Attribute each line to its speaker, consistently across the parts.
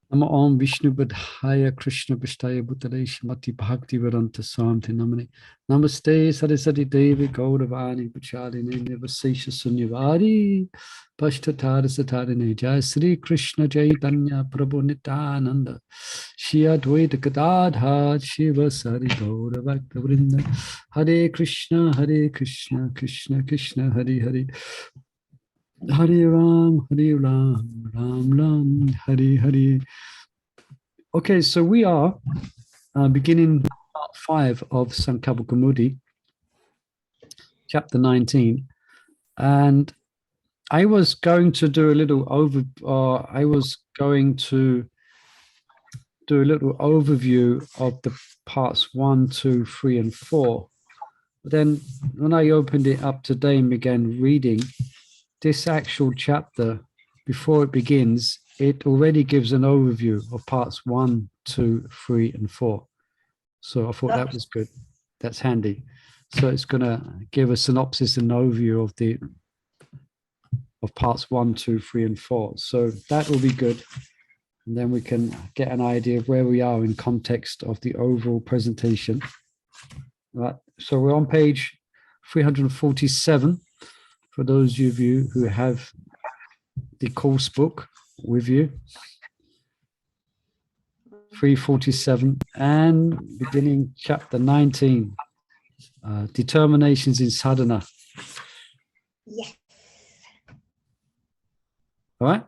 Speaker 1: Nama Om Vishnu Badhaya Krishna Vishtaya Bhutale Shrimati Bhakti Vedanta Swamiti Namane. Namaste Saraswati Devi Gauravani Pucharini Nivasesha Sunyavari Pashtatara Satarine Jai Sri Krishna Chaitanya Prabhu Nityananda Shri Advaita Gadadha Shiva Sari Gaura Bhakta Vrinda Hare Krishna Krishna Krishna Hare Hare Hare Ram, Ram Ram, Hare Hare. Okay, so we are beginning part 5 of Sankalpa Kaumudi, chapter 19, and I was going to do a little overview of the parts 1, 2, 3, and 4. But then when I opened it up today and began reading this actual chapter, before it begins, it already gives an overview of parts 1, 2, 3, and 4. So I thought that was good. That's handy. So it's going to give a synopsis and overview of parts 1, 2, 3, and 4. So that will be good. And then we can get an idea of where we are in context of the overall presentation. Right. So we're on page 347 for those of you who have the course book with you. 347 and beginning chapter 19, determinations in sadhana.
Speaker 2: Yes.
Speaker 1: All right.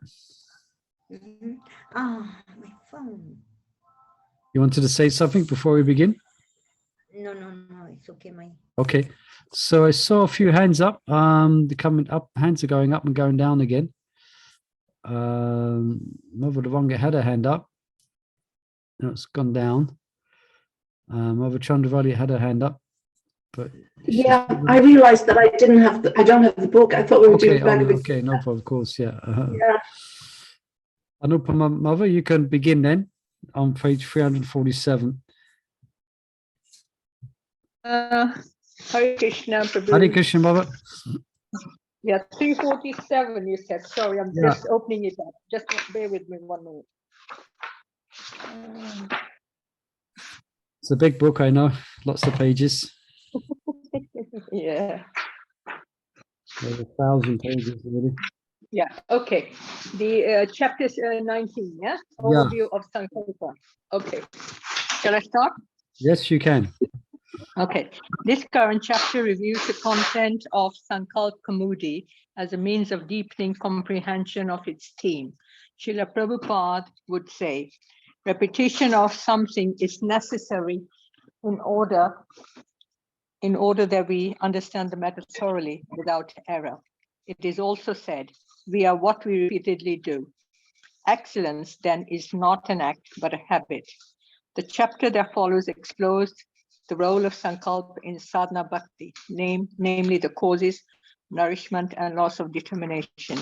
Speaker 2: Mm-hmm. Ah, my phone.
Speaker 1: You wanted to say something before we begin?
Speaker 2: No, it's okay.
Speaker 1: Okay. So I saw a few hands up. They're coming up. Hands are going up and going down again. Mother Devanga had a hand up. No, it's gone down. Mother Chandravali had her hand up, but
Speaker 3: yeah, I realized that I don't have the book. I thought we were doing Bhagavad Gita.
Speaker 1: Okay, no problem. Of course, yeah.
Speaker 3: Yeah.
Speaker 1: Anupama, Mother, you can begin then on page 347.
Speaker 4: Hare Krishna, Prabhu.
Speaker 1: Hare Krishna, Mother.
Speaker 4: Yeah, 347 you said. Sorry, I'm just opening it up. Just bear with me 1 minute.
Speaker 1: It's a big book, I know. Lots of pages.
Speaker 4: Yeah.
Speaker 1: Over 1,000 pages, really.
Speaker 4: Yeah, okay. The chapter 19, yeah? Overview of Sankalpa. Okay. Shall I start?
Speaker 1: Yes, you can.
Speaker 4: Okay. This current chapter reviews the content of Sankalpa Kaumudi as a means of deepening comprehension of its theme. Srila Prabhupada would say, repetition of something is necessary in order that we understand the matter thoroughly without error. It is also said, we are what we repeatedly do. Excellence then is not an act, but a habit. The chapter that follows explores the role of Sankalpa in sadhana bhakti, namely the causes, nourishment, and loss of determination.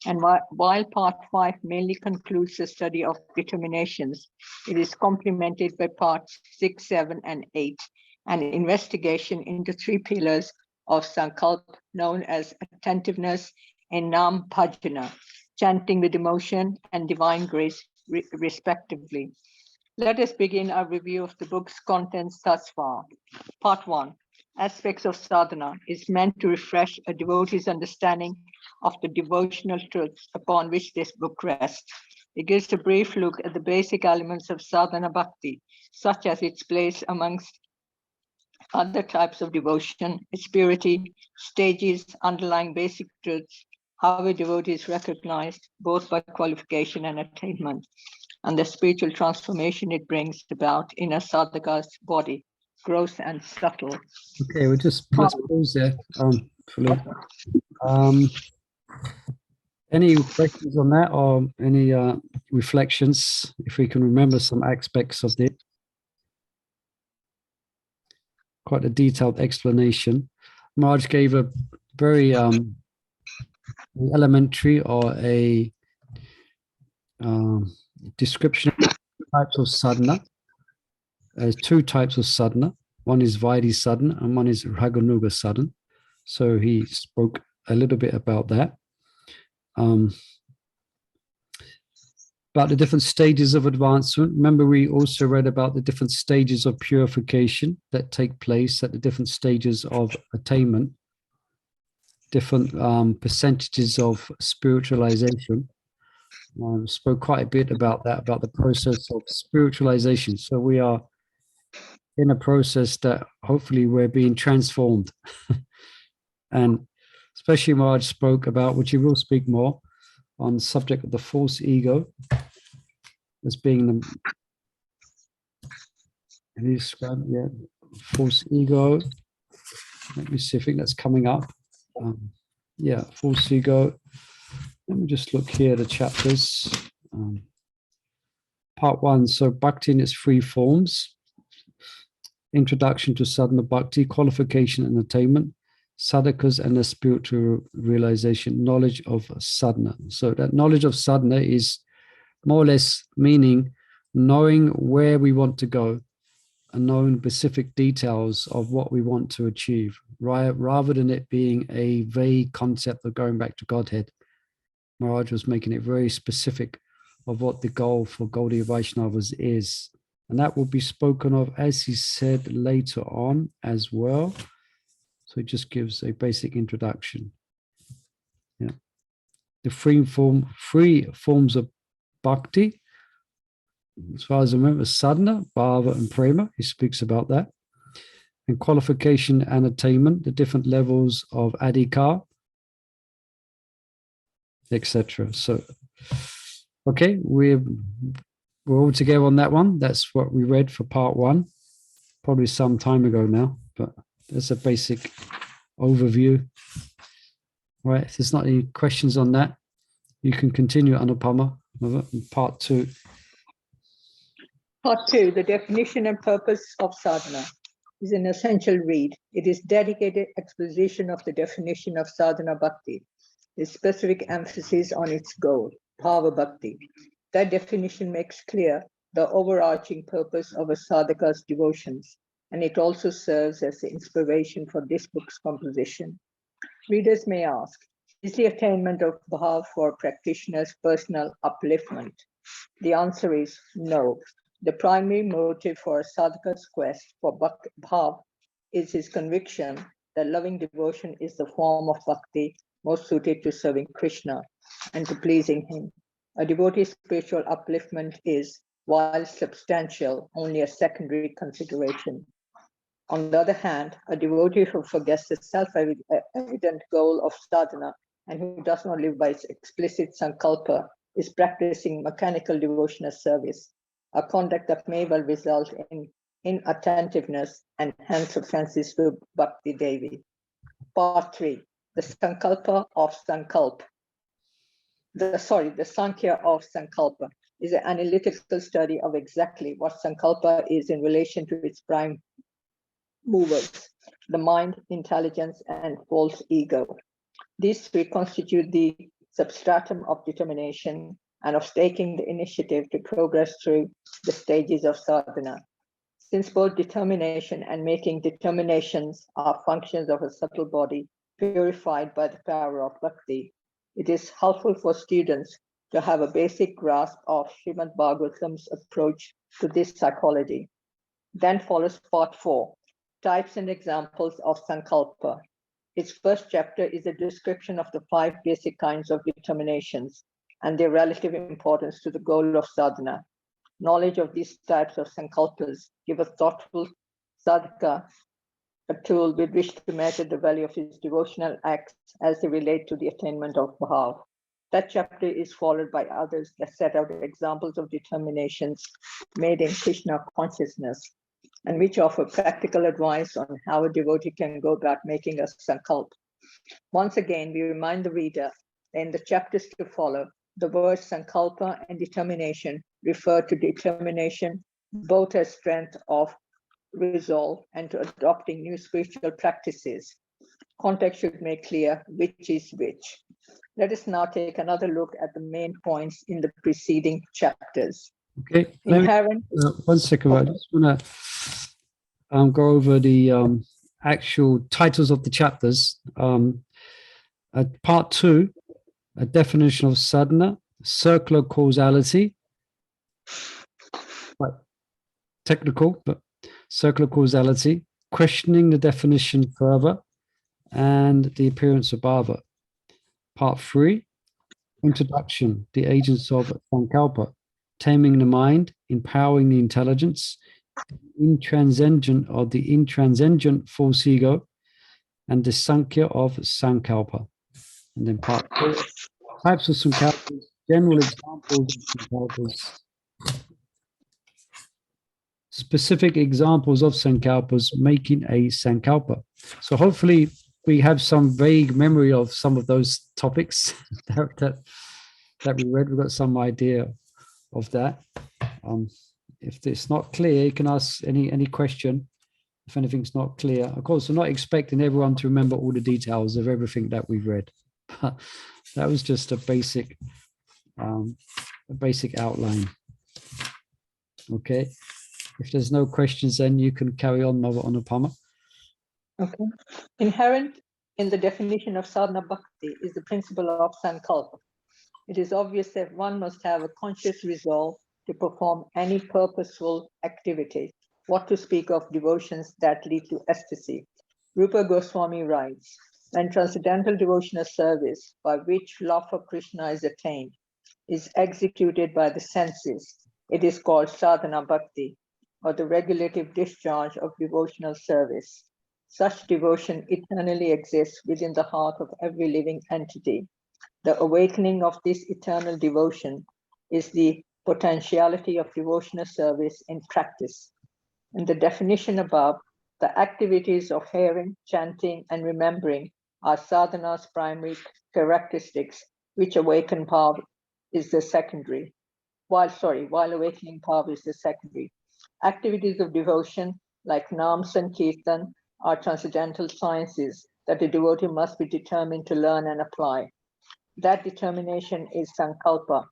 Speaker 4: And while part 5 mainly concludes the study of determinations, it is complemented by parts 6, 7, and 8, an investigation into 3 pillars of Sankalpa known as attentiveness and Nam Bhajana, chanting with emotion and divine grace respectively. Let us begin our review of the book's contents thus far. Part 1, Aspects of Sadhana, is meant to refresh a devotee's understanding of the devotional truths upon which this book rests. It gives a brief look at the basic elements of sadhana bhakti, such as its place amongst other types of devotion, its purity, stages, underlying basic truths, how a devotee is recognized both by qualification and attainment, and the spiritual transformation it brings about in a sadhaka's body, gross and subtle.
Speaker 1: Okay, let's pause there. Any questions on that, or any reflections, if we can remember some aspects of it? Quite a detailed explanation. Marge gave a very elementary or a description of types of sadhana. There's 2 types of sadhana. One is Vaidhi sadhana and one is Raganuga sadhana. So he spoke a little bit about that. about the different stages of advancement. Remember, we also read about the different stages of purification that take place at the different stages of attainment, different percentages of spiritualization. Spoke quite a bit about that, about the process of spiritualization. So we are in a process that hopefully we're being transformed. And especially Maharaj spoke about, which he will speak more, on the subject of the false ego as being the, have you described it yet? False ego. Let me see, I think that's coming up. Yeah, false ego. Let me just look here, the chapters. Part 1, so Bhakti in its 3 forms. Introduction to sadhana bhakti, qualification and attainment, sadhakas and the spiritual realization, knowledge of sadhana. So that knowledge of sadhana is more or less meaning knowing where we want to go and knowing specific details of what we want to achieve, rather than it being a vague concept of going back to Godhead. Maharaj was making it very specific of what the goal for Gaudiya Vaishnavas is. And that will be spoken of, as he said, later on as well. So it just gives a basic introduction. Yeah. The three forms of bhakti, as far as I remember, sadhana, bhava, and prema. He speaks about that. And qualification and attainment, the different levels of adhikar, etc. So, okay, we're all together on that one. That's what we read for part 1, probably some time ago now, but that's a basic overview. Right, if there's not any questions on that, you can continue, Anupama, part 2.
Speaker 4: Part 2, the definition and purpose of sadhana, is an essential read. It is dedicated exposition of the definition of sadhana bhakti, with specific emphasis on its goal, bhava bhakti. That definition makes clear the overarching purpose of a sadhaka's devotions, and it also serves as the inspiration for this book's composition. Readers may ask, is the attainment of bhava for practitioners' personal upliftment? The answer is no. The primary motive for a sadhaka's quest for bhava is his conviction that loving devotion is the form of bhakti most suited to serving Krishna and to pleasing him. A devotee's spiritual upliftment is, while substantial, only a secondary consideration. On the other hand, a devotee who forgets the self-evident goal of sadhana and who does not live by its explicit sankalpa is practicing mechanical devotional service, a conduct that may well result in inattentiveness and hence offenses to Bhakti Devi. Part 3, the Sankalpa of Sankalpa. The Sankhya of Sankalpa is an analytical study of exactly what Sankalpa is in relation to its prime movers, the mind, intelligence, and false ego. These 3 constitute the substratum of determination and of taking the initiative to progress through the stages of sadhana. Since both determination and making determinations are functions of a subtle body purified by the power of bhakti, it is helpful for students to have a basic grasp of Srimad Bhagavatam's approach to this psychology. Then follows part 4, types and examples of Sankalpa. Its first chapter is a description of the 5 basic kinds of determinations and their relative importance to the goal of sadhana. Knowledge of these types of Sankalpas give a thoughtful sadhaka a tool with which to measure the value of his devotional acts as they relate to the attainment of bhava. That chapter is followed by others that set out examples of determinations made in Krishna consciousness and which offer practical advice on how a devotee can go about making a sankalpa. Once again, we remind the reader that in the chapters to follow, the words sankalpa and determination refer to determination both as strength of resolve and to adopting new spiritual practices. Context should make clear which is which. Let us now take another look at the main points in the preceding chapters.
Speaker 1: Okay,
Speaker 4: Inherent.
Speaker 1: 1 second. I just want to go over the actual titles of the chapters. Part 2, a definition of sadhana, circular causality, quite technical, but circular causality, questioning the definition further, and the appearance of bhava. Part 3, introduction, the agents of Sankalpa, taming the mind, empowering the intelligence, intranscendent of the intranscendent false ego, and the Sankhya of Sankalpa. And then part 4, types of Sankalpas, general examples of Sankalpas, specific examples of Sankalpas making a Sankalpa. So hopefully we have some vague memory of some of those topics that we read. We've got some idea of that. If it's not clear, you can ask any question if anything's not clear. Of course, I'm not expecting everyone to remember all the details of everything that we've read. But that was just a basic outline. Okay. If there's no questions, then you can carry on, Mother Anupama.
Speaker 4: Okay. Inherent in the definition of sadhana bhakti is the principle of sankalpa. It is obvious that one must have a conscious resolve to perform any purposeful activity, what to speak of devotions that lead to ecstasy. Rupa Goswami writes, when transcendental devotional service by which love for Krishna is attained is executed by the senses, it is called sadhana bhakti, or the regulative discharge of devotional service. Such devotion eternally exists within the heart of every living entity. The awakening of this eternal devotion is the potentiality of devotional service in practice. In the definition above, the activities of hearing, chanting, and remembering are sadhana's primary characteristics, which awaken power is the secondary. While awakening power is the secondary. Activities of devotion like Nam Sankirtan are transcendental sciences that the devotee must be determined to learn and apply. That determination is Sankalpa.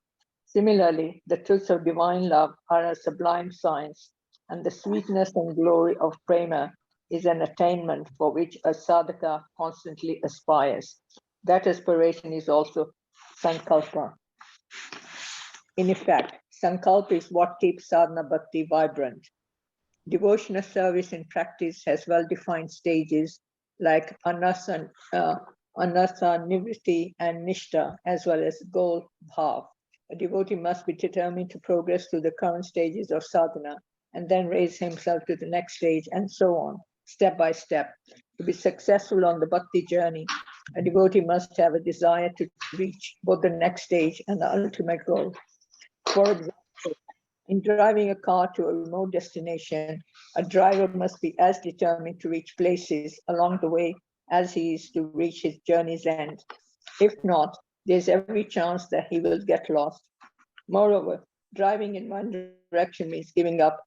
Speaker 4: Similarly, the truths of divine love are a sublime science, and the sweetness and glory of prema is an attainment for which a sadhaka constantly aspires. That aspiration is also Sankalpa. In effect, Sankalpa is what keeps sadhana bhakti vibrant. Devotional service in practice has well-defined stages like anasa, nivritti, and nishta, as well as goal bhav. A devotee must be determined to progress through the current stages of sadhana and then raise himself to the next stage and so on, step by step. To be successful on the bhakti journey, a devotee must have a desire to reach both the next stage and the ultimate goal. For example, in driving a car to a remote destination, a driver must be as determined to reach places along the way as he is to reach his journey's end. If not, there's every chance that he will get lost. Moreover, driving in one direction means giving up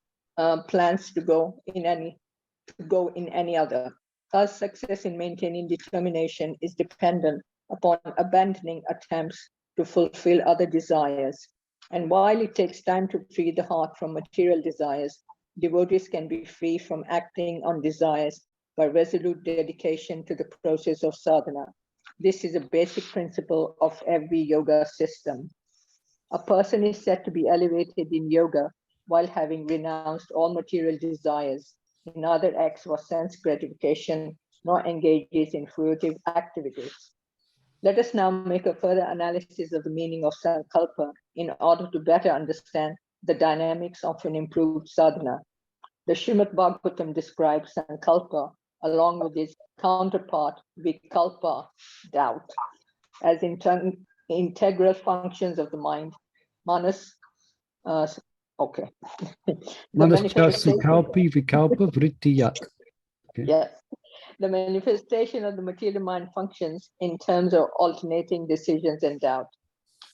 Speaker 4: plans to go in any other. Thus, success in maintaining determination is dependent upon abandoning attempts to fulfill other desires. And while it takes time to free the heart from material desires, devotees can be free from acting on desires by resolute dedication to the process of sadhana. This is a basic principle of every yoga system. A person is said to be elevated in yoga while having renounced all material desires, neither acts for sense gratification nor engages in fruitive activities. Let us now make a further analysis of the meaning of Sankalpa in order to better understand the dynamics of an improved sadhana. The Srimad Bhagavatam describes Sankalpa along with its counterpart Vikalpa, doubt, as integral functions of the mind. Manas, okay.
Speaker 1: Sankalpi Vikalpa Vrittiyat. Okay.
Speaker 4: Yes. The manifestation of the material mind functions in terms of alternating decisions and doubt.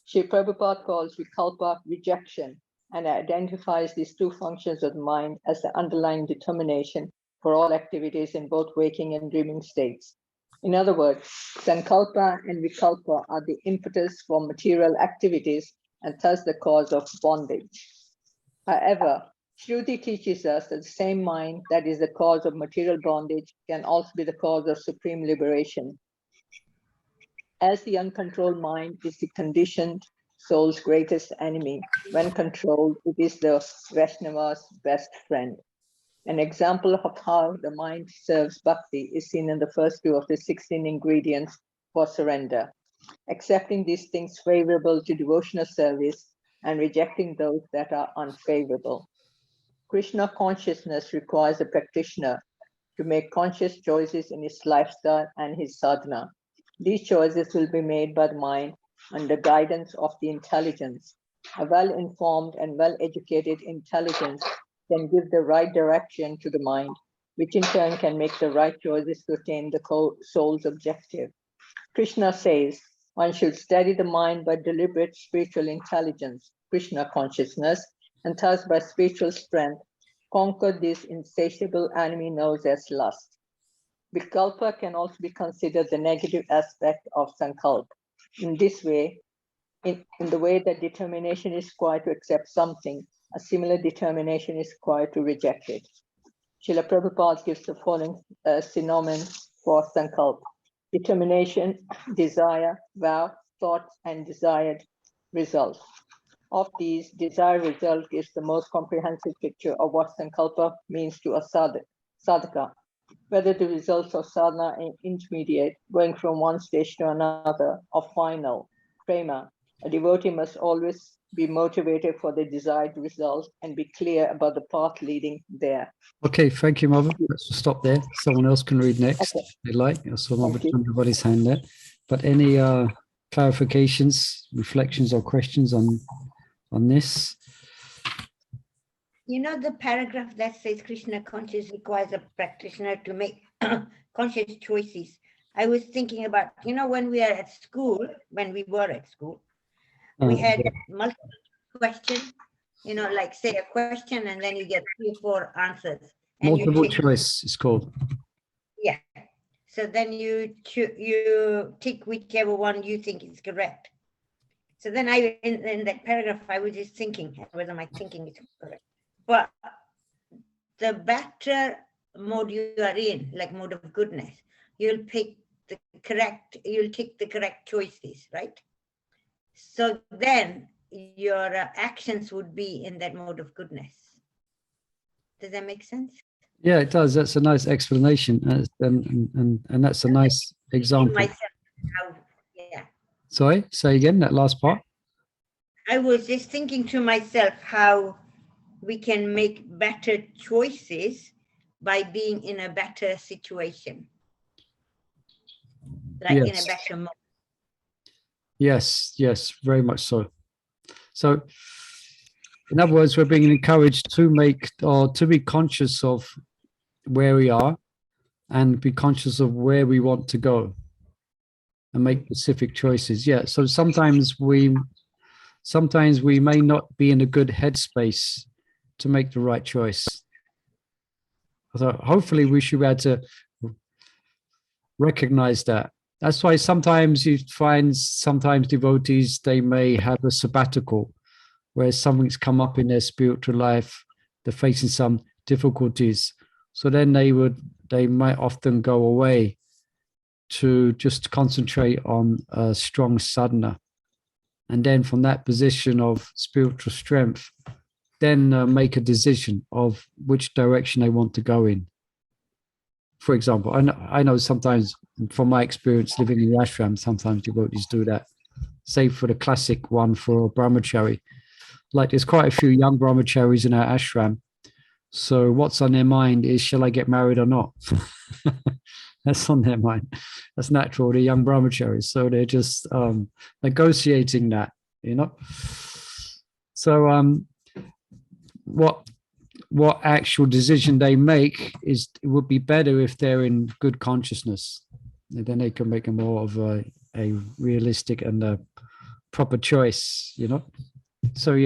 Speaker 4: Sri Prabhupada calls Vikalpa rejection and identifies these two functions of the mind as the underlying determination for all activities in both waking and dreaming states. In other words, Sankalpa and Vikalpa are the impetus for material activities and thus the cause of bondage. However, Shruti teaches us that the same mind that is the cause of material bondage can also be the cause of supreme liberation. As the uncontrolled mind is the conditioned soul's greatest enemy. When controlled, it is the Vaishnava's best friend. An example of how the mind serves bhakti is seen in the first two of the 16 ingredients for surrender. Accepting these things favorable to devotional service and rejecting those that are unfavorable. Krishna consciousness requires a practitioner to make conscious choices in his lifestyle and his sadhana. These choices will be made by the mind under guidance of the intelligence. A well-informed and well-educated intelligence can give the right direction to the mind, which in turn can make the right choices to attain the soul's objective. Krishna says, one should steady the mind by deliberate spiritual intelligence, Krishna consciousness, and thus by spiritual strength, conquer this insatiable enemy known as lust. Vikalpa can also be considered the negative aspect of Sankalpa. In this way, in the way that determination is required to accept something, a similar determination is required to reject it. Srila Prabhupada gives the following synonyms for Sankalpa: determination, desire, vow, thought, and desired result. Of these, desired result gives the most comprehensive picture of what Sankalpa means to a sadhaka. Whether the results of sadhana are intermediate, going from one stage to another, or final, prema, a devotee must always be motivated for the desired result and be clear about the path leading there.
Speaker 1: Okay, thank you, Mother. Let's stop there. Someone else can read next
Speaker 4: Okay.
Speaker 1: if they like. I saw Mother
Speaker 4: Thank you.
Speaker 1: Chandra's hand there. But any clarifications, reflections, or questions on this?
Speaker 2: You know the paragraph that says Krishna conscious requires a practitioner to make conscious choices. I was thinking about, when we were at school, we had multiple questions, like say a question and then you get 3 or 4 answers. And
Speaker 1: Multiple choice is called.
Speaker 2: Yeah. So then you tick whichever one you think is correct. So then in that paragraph, I was just thinking whether my thinking is correct. But the better mode you are in, like mode of goodness, you'll take the correct choices, right? So then your actions would be in that mode of goodness. Does that make sense?
Speaker 1: Yeah, it does. That's a nice explanation, and that's a nice example.
Speaker 2: Yeah.
Speaker 1: Sorry, say again that last part.
Speaker 2: I was just thinking to myself how we can make better choices by being in a better situation, like in a better mode.
Speaker 1: Yes, very much so. So, in other words, we're being encouraged to make or to be conscious of where we are and be conscious of where we want to go and make specific choices. Yeah, so sometimes we may not be in a good headspace to make the right choice. So hopefully we should be able to recognize that. That's why sometimes you find devotees, they may have a sabbatical where something's come up in their spiritual life, they're facing some difficulties. So then they might often go away to just concentrate on a strong sadhana. And then from that position of spiritual strength, then make a decision of which direction they want to go in. For example, I know sometimes from my experience living in the ashram, sometimes devotees do that. Say for the classic one for brahmachari, like there's quite a few young brahmacharis in our ashram. So what's on their mind is, shall I get married or not? That's on their mind. That's natural. They're young brahmacharis, so they're just negotiating that, So what actual decision they make is, it would be better if they're in good consciousness. And then they can make a more of a realistic and a proper choice, So we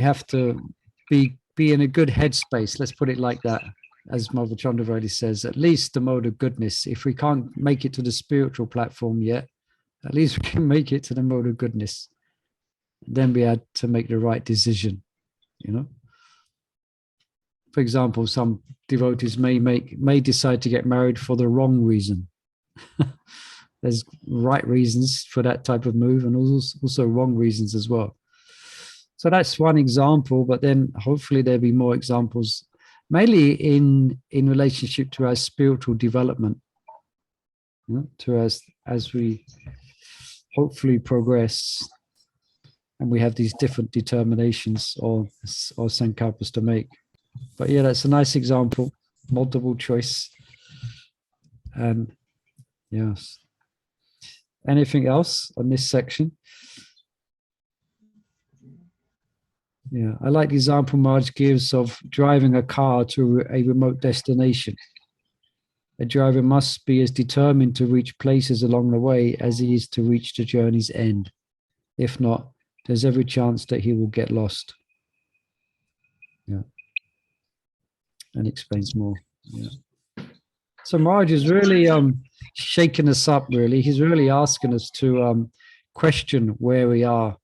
Speaker 1: have to be in a good headspace. Let's put it like that. As Mother Chandravali says, at least the mode of goodness. If we can't make it to the spiritual platform yet, at least we can make it to the mode of goodness. Then we had to make the right decision, For example, some devotees may decide to get married for the wrong reason. There's right reasons for that type of move, and also wrong reasons as well. So that's one example, but then hopefully there'll be more examples, mainly in relationship to our spiritual development, to as we hopefully progress, and we have these different determinations or sankalpas to make. But yeah, that's a nice example, multiple choice. And yes. Anything else on this section? Yeah, I like the example Marge gives of driving a car to a remote destination. A driver must be as determined to reach places along the way as he is to reach the journey's end. If not, there's every chance that he will get lost. Yeah. And explains more. Yeah. So Marge is really shaking us up, really. He's really asking us to question where we are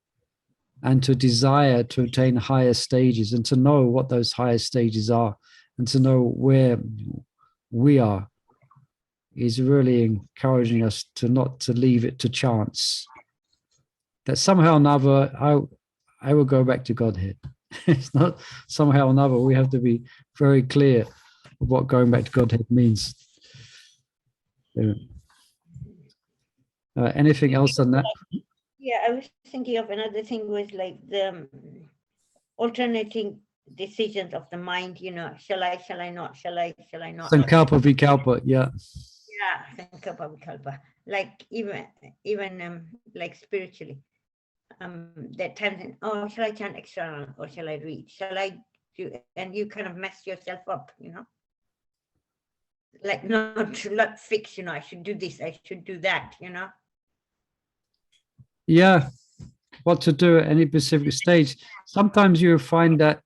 Speaker 1: and to desire to attain higher stages and to know what those higher stages are and to know where we are. He's really encouraging us to not to leave it to chance. That somehow or another, I will go back to Godhead. It's not somehow or another. We have to be very clear of what going back to Godhead means. Anything else on that?
Speaker 2: Yeah, I was thinking of another thing was like the alternating decisions of the mind, you know, shall I not, shall I not?
Speaker 1: Sankalpa vikalpa, yeah.
Speaker 2: Yeah, Sankalpa vikalpa. Like even like spiritually. That times, oh, shall I chant extra or shall I read? Shall I do? And you kind of mess yourself up, you know. Like not fix, you know, I should do this, I should do that, you know.
Speaker 1: Yeah, what to do at any specific stage. Sometimes you'll find that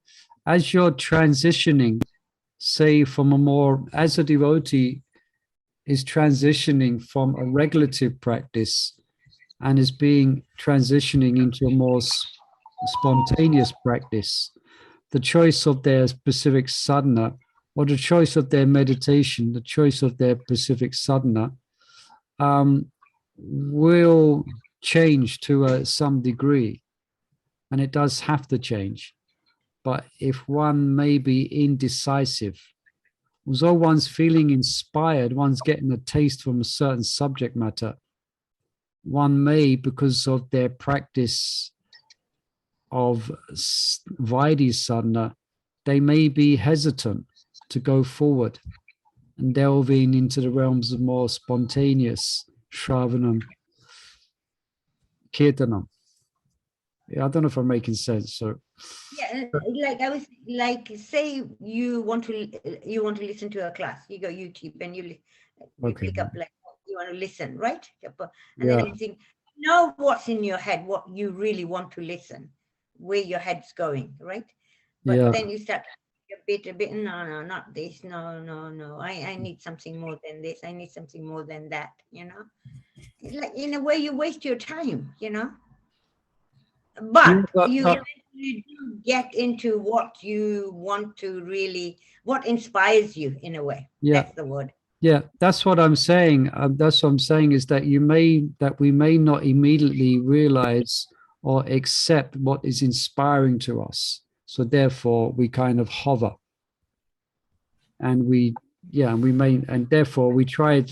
Speaker 1: as you're transitioning, say from a more, as a devotee is transitioning from a regulative practice and is transitioning into a more spontaneous practice, the choice of their specific sadhana or the choice of their meditation, the choice of their specific sadhana will change to some degree, and it does have to change. But if one may be indecisive, although one's feeling inspired, one's getting a taste from a certain subject matter, one may, because of their practice of Vaidhi sadhana, they may be hesitant to go forward and delving into the realms of more spontaneous Shravanam, Kirtanam. Yeah, I don't know if I'm making sense. So
Speaker 2: yeah, like I was like, say you want to listen to a class, you go YouTube and you pick up like you want to listen, right? And then you think, know what's in your head, what you really want to listen, where your head's going, right? But then you start a bit, no, not this, no, I need something more than this, I need something more than that, you know. It's like in a way you waste your time, you know. But you eventually do get into what you want to really, what inspires you in a way.
Speaker 1: Yeah.
Speaker 2: That's the word.
Speaker 1: Yeah, that's what I'm saying. That's what I'm saying is that we may not immediately realize or accept what is inspiring to us. So therefore we kind of hover. And therefore we tried,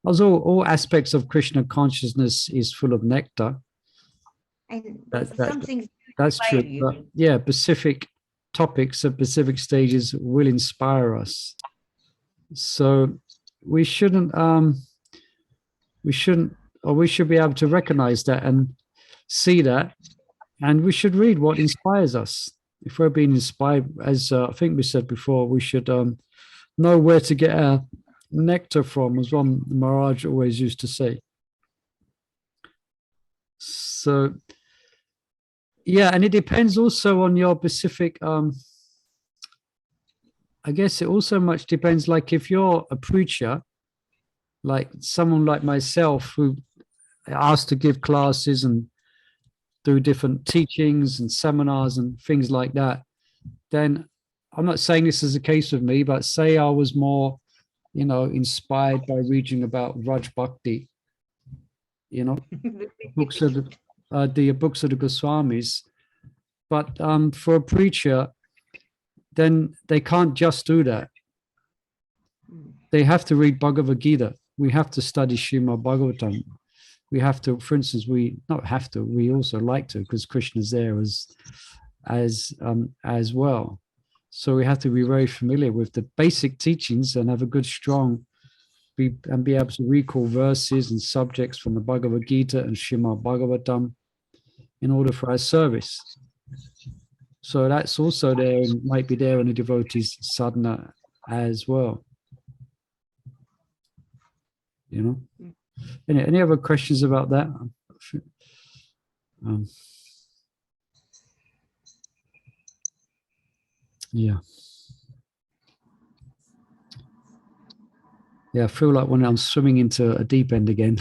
Speaker 1: although all aspects of Krishna consciousness is full of nectar.
Speaker 2: And
Speaker 1: that's true. But yeah, specific topics of specific stages will inspire us. So we should be able to recognize that and see that, and we should read what inspires us. If we're being inspired, as I think we said before, we should know where to get our nectar from, as one Maharaj always used to say. So yeah, and it depends also on your specific I guess it also much depends, like if you're a preacher, like someone like myself who asked to give classes and do different teachings and seminars and things like that, then I'm not saying this is the case with me, but say I was more, inspired by reading about Raj Bhakti you know, books of the books of the Goswamis. But for a preacher, then they can't just do that. They have to read Bhagavad Gita. We have to study Srimad Bhagavatam. We have to, for instance, we not have to, we also like to, because Krishna's there as well. So we have to be very familiar with the basic teachings and have a good, strong, be able to recall verses and subjects from the Bhagavad Gita and Srimad Bhagavatam in order for our service. So that's also there and might be there in the devotee's sadhana as well. You know, any other questions about that? Yeah. Yeah, I feel like when I'm swimming into a deep end again.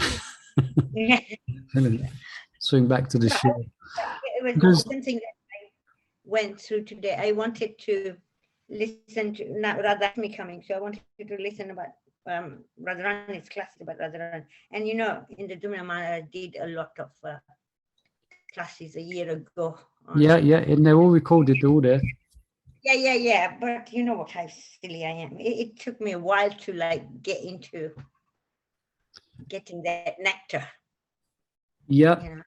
Speaker 1: Swing back to the shore.
Speaker 2: It was something that I went through today. I wanted to listen to, not Radharani coming, so I wanted to listen about Radharani's classes about Radharani. And you know, in the Dumina Mala, I did a lot of classes a year ago.
Speaker 1: Yeah, and they're all recorded, they're all there.
Speaker 2: Yeah. But you know what, how silly I am. It took me a while to like get into getting that nectar.
Speaker 1: Yeah,
Speaker 2: You know?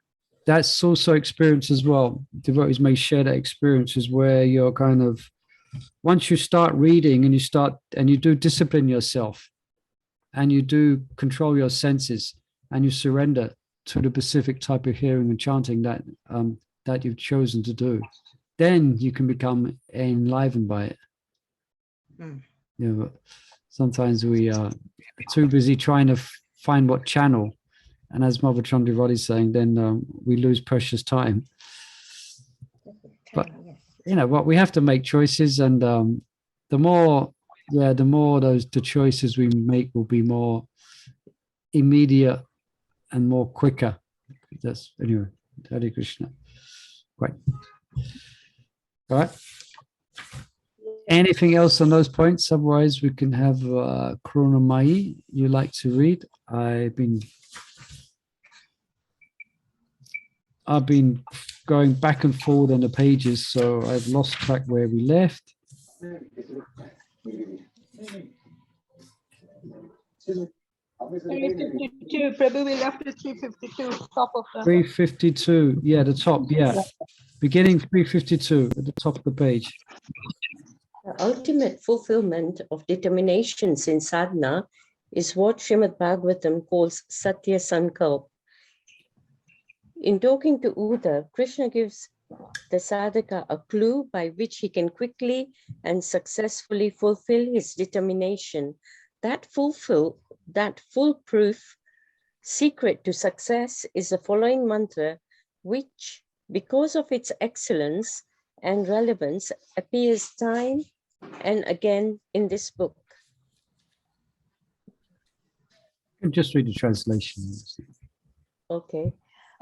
Speaker 1: that's also experience as well. Devotees may share that experiences where you're kind of, once you start reading and you do discipline yourself and you do control your senses and you surrender to the specific type of hearing and chanting that you've chosen to do, then you can become enlivened by it. Yeah, but sometimes we are too busy trying to find what channel, and as Mother Chandravati is saying, then we lose precious time. But you know what, we have to make choices, and the more the choices we make will be more immediate and more quicker. That's anyway. Hare Krishna. Right. All right. Anything else on those points? Otherwise, we can have Chronomai. You like to read? I've been going back and forward on the pages, so I've lost track where we left.
Speaker 4: 352, Prabhu, we left at 352, top of the
Speaker 1: 352, yeah, the top, yeah. Beginning 352 at the top of the page.
Speaker 5: The ultimate fulfillment of determinations in sadhana is what Srimad Bhagavatam calls Satya Sankalpa. In talking to Uddha, Krishna gives the sadhaka a clue by which he can quickly and successfully fulfill his determination. That foolproof secret to success is the following mantra, which, because of its excellence and relevance, appears time and again in this book.
Speaker 1: Just read the translation.
Speaker 5: Okay.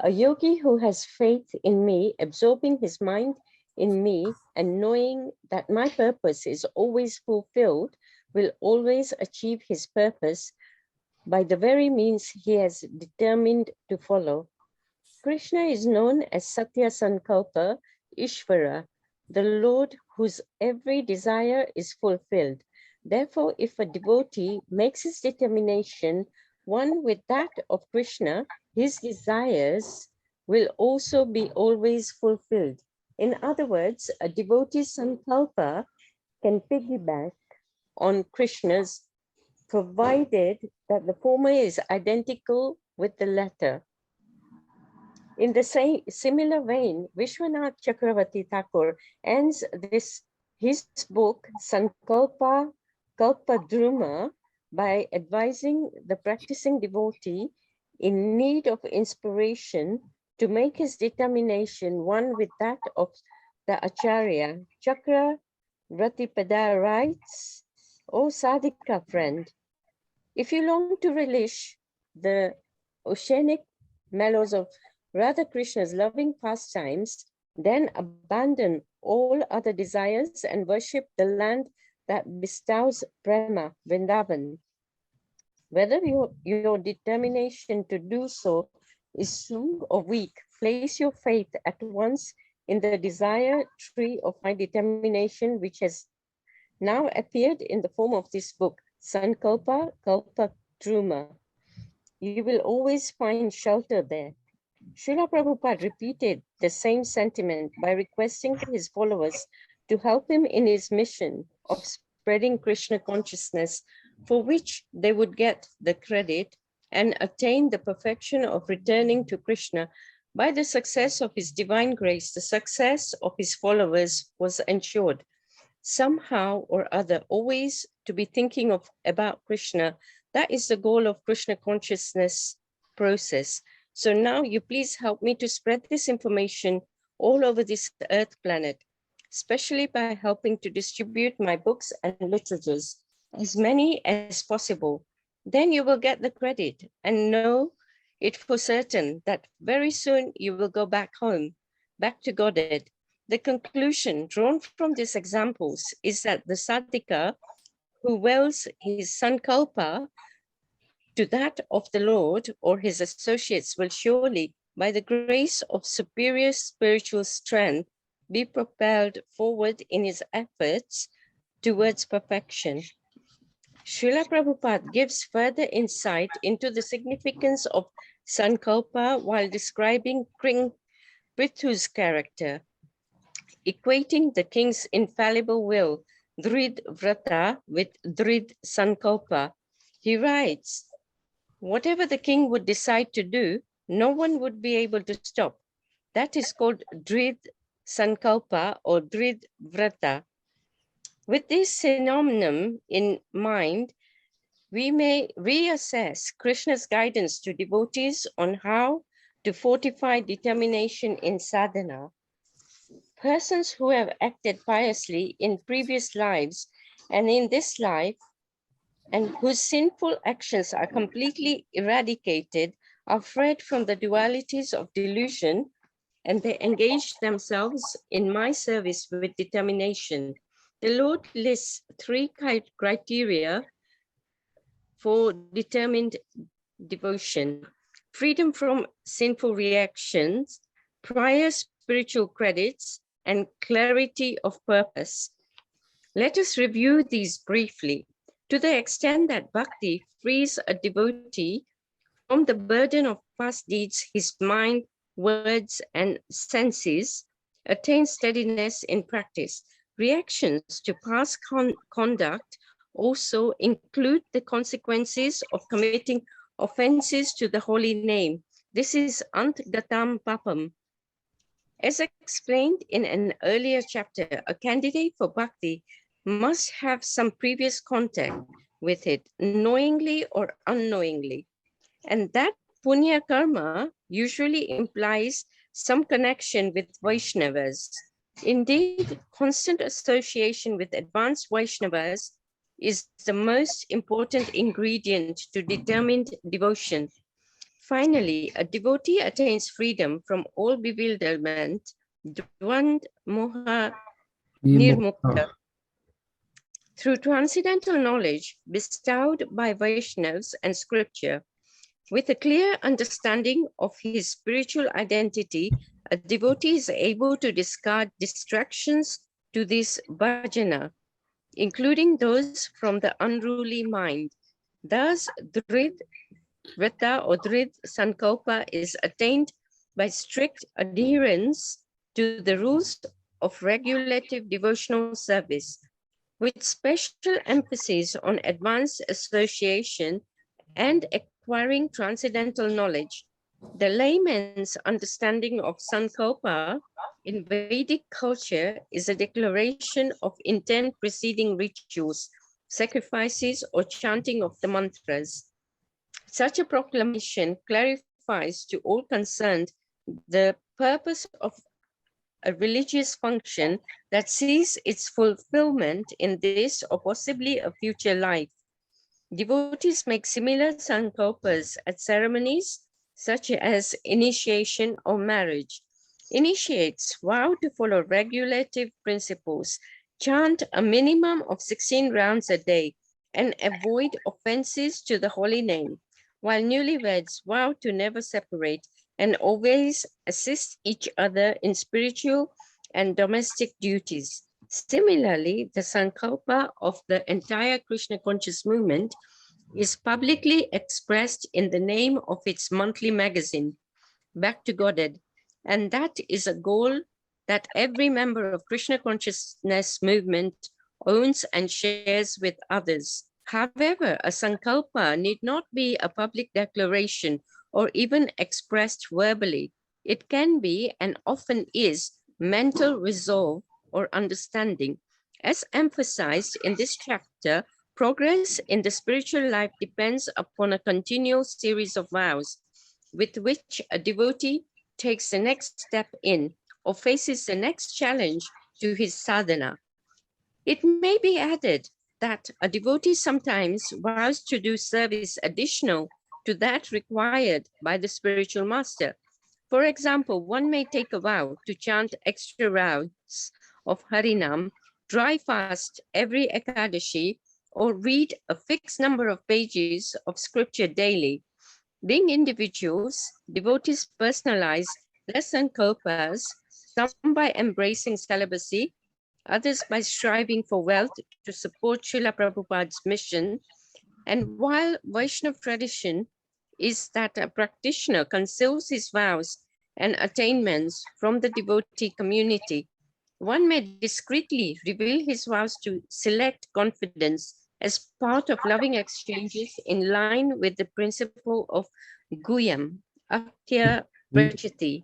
Speaker 5: A yogi who has faith in me, absorbing his mind in me, and knowing that my purpose is always fulfilled, will always achieve his purpose by the very means he has determined to follow. Krishna is known as Satya Sankalpa Ishvara, the Lord whose every desire is fulfilled. Therefore, if a devotee makes his determination one with that of Krishna, his desires will also be always fulfilled. In other words, a devotee's sankalpa can piggyback on Krishna's, provided that the former is identical with the latter. In the same similar vein, Vishwanath Chakravarti Thakur ends his book Sankalpa Kalpadruma by advising the practicing devotee in need of inspiration to make his determination one with that of the Acharya. Chakra Ratipada writes, O Sadhika friend, if you long to relish the oceanic mellows of Radha Krishna's loving pastimes, then abandon all other desires and worship the land that bestows prema, Vrindavan. Whether your determination to do so is strong or weak, place your faith at once in the desire tree of my determination, which has now appeared in the form of this book, Sankalpa Kalpa Truma. You will always find shelter there. Srila Prabhupada repeated the same sentiment by requesting his followers to help him in his mission of spreading Krishna consciousness, for which they would get the credit and attain the perfection of returning to Krishna. By the success of his divine grace, the success of his followers was ensured. Somehow or other, always to be thinking about Krishna, that is the goal of Krishna consciousness process. So now you please help me to spread this information all over this earth planet, especially by helping to distribute my books and literatures, as many as possible. Then you will get the credit and know it for certain that very soon you will go back home, back to Godhead. The conclusion drawn from these examples is that the sadhika who wells his sankalpa to that of the Lord or his associates will surely, by the grace of superior spiritual strength, be propelled forward in his efforts towards perfection. Srila Prabhupada gives further insight into the significance of Sankalpa while describing King Prithu's character, equating the king's infallible will, Drid Vrata, with Drid Sankalpa. He writes, whatever the king would decide to do, no one would be able to stop. That is called Drid Sankalpa or Drid Vrata. With this phenomenon in mind, we may reassess Krishna's guidance to devotees on how to fortify determination in sadhana. Persons who have acted piously in previous lives and in this life, and whose sinful actions are completely eradicated, are freed from the dualities of delusion, and they engage themselves in my service with determination. The Lord lists 3 criteria for determined devotion: freedom from sinful reactions, prior spiritual credits, and clarity of purpose. Let us review these briefly. To the extent that bhakti frees a devotee from the burden of past deeds, his mind, words, and senses attain steadiness in practice. Reactions to past conduct also include the consequences of committing offenses to the holy name. This is antgatam papam. As explained in an earlier chapter, a candidate for bhakti must have some previous contact with it, knowingly or unknowingly. And that punya karma usually implies some connection with Vaishnavas. Indeed, constant association with advanced Vaishnavas is the most important ingredient to determined devotion. Finally, a devotee attains freedom from all bewilderment, dvand moha nirmukta, through transcendental knowledge bestowed by Vaishnavas and scripture. With a clear understanding of his spiritual identity, a devotee is able to discard distractions to this bhajana, including those from the unruly mind. Thus, Drid Vrata or Drid Sankalpa is attained by strict adherence to the rules of regulative devotional service, with special emphasis on advanced association and acquiring transcendental knowledge. The layman's understanding of Sankalpa in Vedic culture is a declaration of intent preceding rituals, sacrifices, or chanting of the mantras. Such a proclamation clarifies to all concerned the purpose of a religious function that sees its fulfillment in this or possibly a future life. Devotees make similar sankalpas at ceremonies such as initiation or marriage. Initiates vow to follow regulative principles, chant a minimum of 16 rounds a day, and avoid offenses to the holy name, while newlyweds vow to never separate and always assist each other in spiritual and domestic duties. Similarly, the Sankalpa of the entire Krishna conscious movement is publicly expressed in the name of its monthly magazine, Back to Godhead, and that is a goal that every member of Krishna consciousness movement owns and shares with others. However, a Sankalpa need not be a public declaration or even expressed verbally. It can be, and often is, mental resolve or understanding. As emphasized in this chapter, progress in the spiritual life depends upon a continual series of vows with which a devotee takes the next step in or faces the next challenge to his sadhana. It may be added that a devotee sometimes vows to do service additional to that required by the spiritual master. For example, one may take a vow to chant extra rounds of Harinam, dry fast every Ekadashi, or read a fixed number of pages of scripture daily. Being individuals, devotees personalize their sankalpas, some by embracing celibacy, others by striving for wealth to support Srila Prabhupada's mission. And while Vaishnava tradition is that a practitioner conceals his vows and attainments from the devotee community, one may discreetly reveal his vows to select confidence as part of loving exchanges in line with the principle of Guyam, Aktya Prachiti,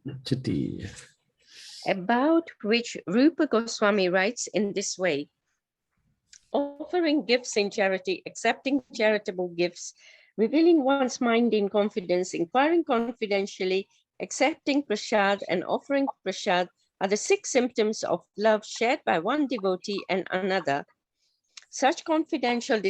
Speaker 5: about which Rupa Goswami writes in this way: offering gifts in charity, accepting charitable gifts, revealing one's mind in confidence, inquiring confidentially, accepting prasad, and offering prasad are the 6 symptoms of love shared by one devotee and another. Such confidential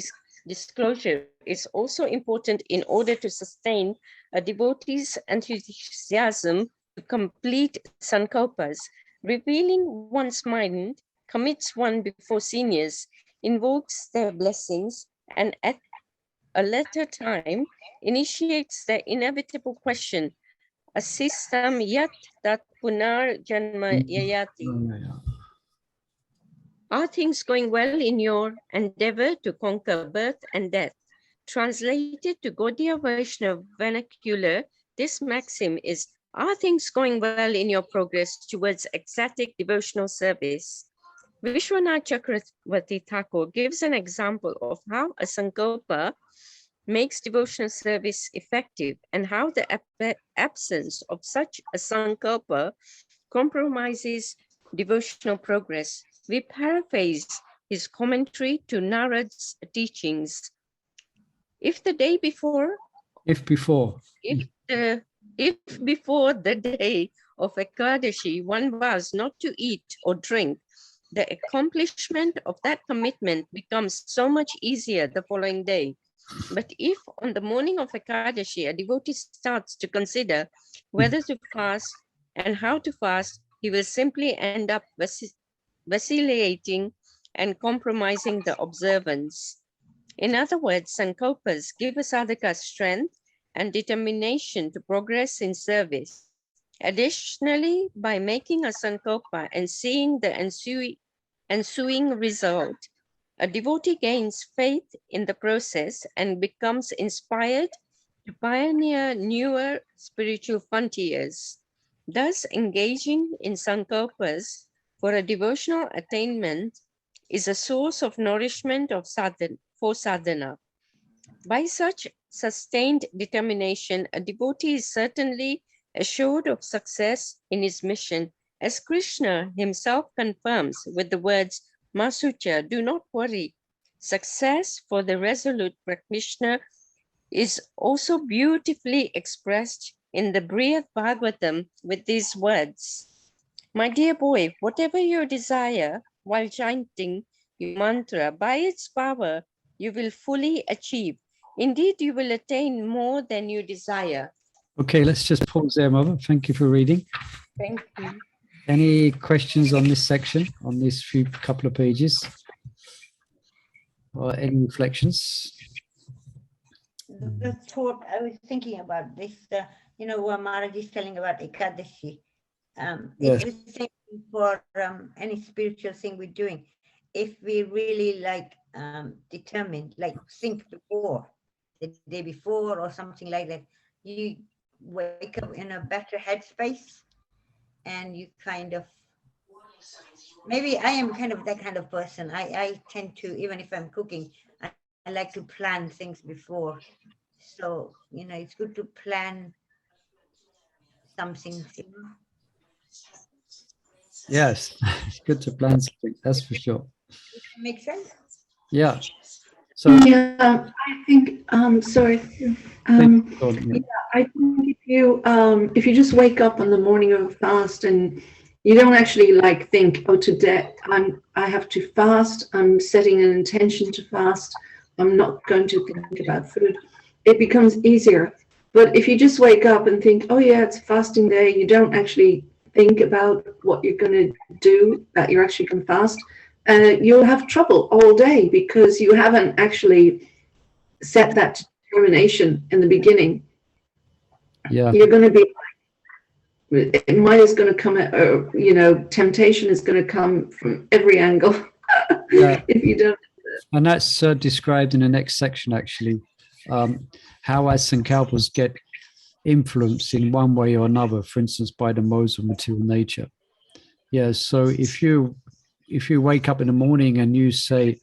Speaker 5: disclosure is also important in order to sustain a devotee's enthusiasm to complete sankalpas. Revealing one's mind commits one before seniors, invokes their blessings, and at a later time initiates the inevitable question, asistam yat tat punar janma yayati. Are things going well in your endeavor to conquer birth and death? Translated to Gaudiya Vaishnava vernacular, this maxim is, are things going well in your progress towards ecstatic devotional service? Vishwanath Chakravarti Thakur gives an example of how a sankalpa makes devotional service effective and how the absence of such a sankalpa compromises devotional progress. We paraphrase his commentary to Narad's teachings. If before the day of Ekadashi one vows not to eat or drink, the accomplishment of that commitment becomes so much easier the following day. But if on the morning of Ekadashi a devotee starts to consider whether to fast and how to fast, he will simply end up vacillating and compromising the observance. In other words, sankalpas give a sadhaka strength and determination to progress in service. Additionally, by making a sankalpa and seeing the ensuing result, a devotee gains faith in the process and becomes inspired to pioneer newer spiritual frontiers. Thus, engaging in sankalpas for a devotional attainment is a source of nourishment for sadhana. By such sustained determination, a devotee is certainly assured of success in his mission, as Krishna himself confirms with the words, Masucha, do not worry. Success for the resolute practitioner is also beautifully expressed in the Brihad Bhagavatam with these words. My dear boy, whatever your desire while chanting your mantra, by its power, you will fully achieve. Indeed, you will attain more than you desire.
Speaker 1: Okay, let's just pause there, Mother. Thank you for reading.
Speaker 5: Thank you.
Speaker 1: Any questions on this section, on this couple of pages? Or any reflections?
Speaker 2: The thought I was thinking about this, you know, what Maharaj is telling about Ekadashi.
Speaker 1: Yes.
Speaker 2: It's the same thing for any spiritual thing we're doing. If we really like determined, like think before, the day before or something like that, you wake up in a better headspace, and you kind of, maybe I am kind of that kind of person. I tend to, even if I'm cooking, I like to plan things before. So, you know, it's good to plan some things, you know.
Speaker 1: Yes, it's good to plan something, that's for sure.
Speaker 2: Does that make sense?
Speaker 1: Yeah. So
Speaker 3: Yeah, I think, sorry.
Speaker 1: yeah.
Speaker 3: I think if you just wake up on the morning of a fast and you don't actually like think, oh, today I have to fast, I'm setting an intention to fast, I'm not going to think about food, it becomes easier. But if you just wake up and think, oh yeah, it's a fasting day, you don't actually think about what you're going to do, that you're actually going to fast, you'll have trouble all day because you haven't actually set that determination in the beginning.
Speaker 1: Yeah.
Speaker 3: You're going to be, mine is going to come at, you know, temptation is going to come from every angle.
Speaker 1: Yeah.
Speaker 3: If you don't.
Speaker 1: And that's described in the next section, actually, how our sankalpas get influenced in one way or another, for instance, by the modes of material nature. Yeah, so if you wake up in the morning and you say,